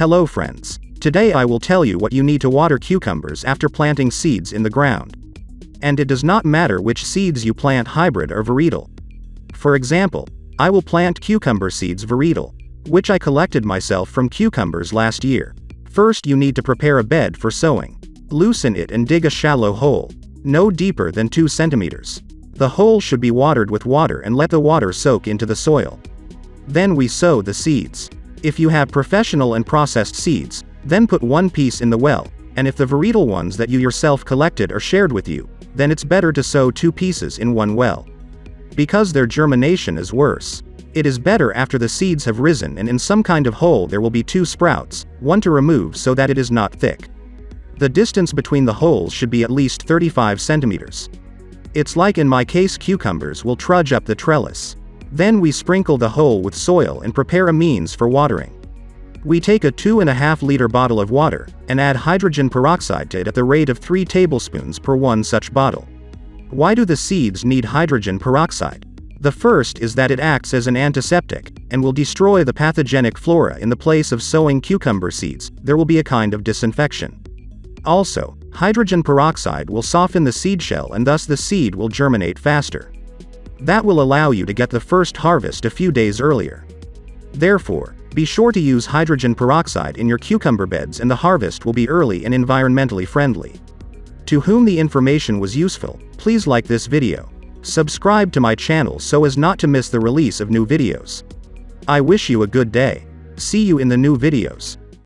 Hello friends. Today I will tell you what you need to water cucumbers after planting seeds in the ground. And it does not matter which seeds you plant, hybrid or varietal. For example, I will plant cucumber seeds varietal, which I collected myself from cucumbers last year. First you need to prepare a bed for sowing. Loosen it and dig a shallow hole, no deeper than 2 centimeters. The hole should be watered with water and let the water soak into the soil. Then we sow the seeds. If you have professional and processed seeds, then put one piece in the well, and if the varietal ones that you yourself collected are shared with you, then it's better to sow 2 pieces in one well. Because their germination is worse. It is better after the seeds have risen, and in some kind of hole there will be 2 sprouts, one to remove so that it is not thick. The distance between the holes should be at least 35 centimeters. It's like in my case, cucumbers will trudge up the trellis. Then we sprinkle the hole with soil and prepare a means for watering. We take a 2.5-liter bottle of water, and add hydrogen peroxide to it at the rate of 3 tablespoons per 1 such bottle. Why do the seeds need hydrogen peroxide? The first is that it acts as an antiseptic, and will destroy the pathogenic flora. In the place of sowing cucumber seeds, there will be a kind of disinfection. Also, hydrogen peroxide will soften the seed shell, and thus the seed will germinate faster. That will allow you to get the first harvest a few days earlier. Therefore, be sure to use hydrogen peroxide in your cucumber beds, and the harvest will be early and environmentally friendly. To whom the information was useful, please like this video. Subscribe to my channel so as not to miss the release of new videos. I wish you a good day. See you in the new videos.